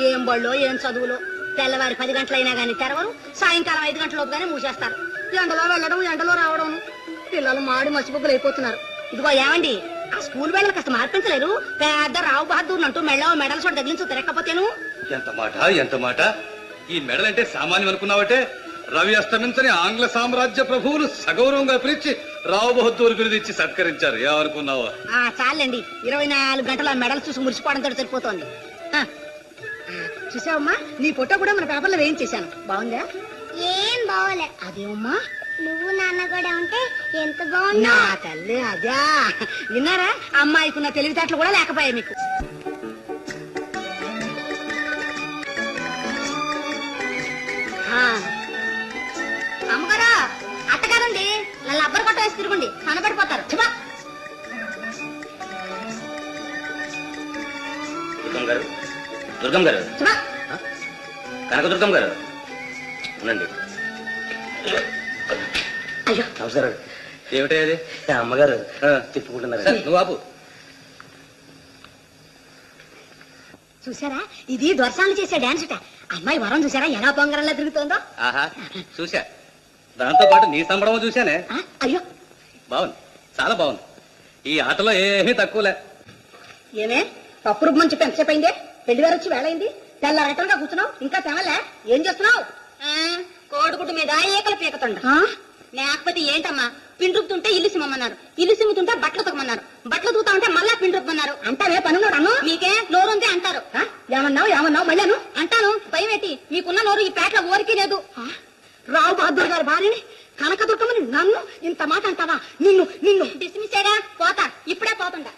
ఏం బళ్ళో ఏం చదువులో తెల్లవారి 10 గంటలైనా గానీ తెరవరు, సాయంకాలం 5 గంటల లోపుగానే మూసేస్తారు. ఎండలో వెళ్ళడం ఎండలో రావడం, పిల్లలు మాడి మసిబుగ్గులు అయిపోతున్నారు. ఇదిగో ఏమండి, ఆ స్కూల్ వేళలు కాస్త మార్పించలేరు? పెద్ద రావు బహదూర్ అంటూ మెడల చోట తగిలించు తిరగకపోతేను. ఎంత మాట ఈ మెడలంటే సామాన్యం అనుకున్నావటే? రవి అస్తమించని ఆంగ్ల సామ్రాజ్య ప్రభువులు సగౌరవంగా పిలిచి రావు బహదూర్ బిరుదు ఇచ్చి సత్కరించారు. ఏమనుకున్నావా? చాలండి, 24 గంటల మెడలు చూసి మురిసిపోవడంతో సరిపోతోంది. చూసావమ్మా, నీ ఫోటో కూడా మన పేపర్లో వేయించేశాను. బాగుందా? ఏం బాగోలే. అదేమ్మా, నువ్వు నాన్న కూడా ఉంటే ఎంత బాగుంది. నా తల్లి అదా. విన్నారా, అమ్మాయికున్న తెలివితేటలు కూడా లేకపోయాయి మీకు. అమ్మగారు, అత్తగారండి, నన్ను అబ్బరు కొట్ట వేసి తిరుగుండి, కనబడిపోతారు. దుర్గం గారు, దుర్గం గారు, కనకదుర్గం గారు ఉండండి. అయ్యో నమస్కారం. ఏమిటా అది? అమ్మగారు తిప్పుకుంటున్నారు. నువ్వు ఆపు. చూసారా, ఇది దొరసాలు చేసే డాన్స్ అట. అమ్మాయి వరం చూసారా ఎలా బొంగరంలా తిరుగుతోందో. ఆహా, చూసా. దాంతో పాటు నీ సంబడం చూశానే. అయ్యో బాగుంది, చాలా బాగుంది. ఈ ఆటలో ఏమీ తక్కువలే. ఏమే పప్పు రుబ్బమని చెప్పి ఎంతసేపు అయిందే? పెళ్లి గారు వచ్చి వేళైంది, తెల్లరటంగా కూర్చున్నావు, ఇంకా తెమలే. ఏం చేస్తున్నావు? కోడిగుడ్డు మీద ఏకలు పీకతుండ. లేకపోతే ఏంటమ్మా, పిండి రుబ్బుతుంటే ఇల్లు సిమ్మన్నారు, ఇల్లు సిమ్ముతుంటే బట్టలు తొక్కమన్నారు, బట్టలు తూతా ఉంటే మళ్ళా పిండి రుబ్బమన్నారు. అంటావే పనున్నాడు అన్ను? మీకే నోరుంది అంటారు. ఏమన్నావు మళ్ళీ? అంటాను, భయం ఏంటి? మీకున్న నోరు ఈ పేటలో ఊరికే లేదు. రావు బహదూర్ గారి భార్యని కనకదుర్గమని నన్ను ఇంత మాట అంటావా? నిన్ను డిస్మిస్ చేయడా? పోతా, ఇప్పుడే పోతుంటా.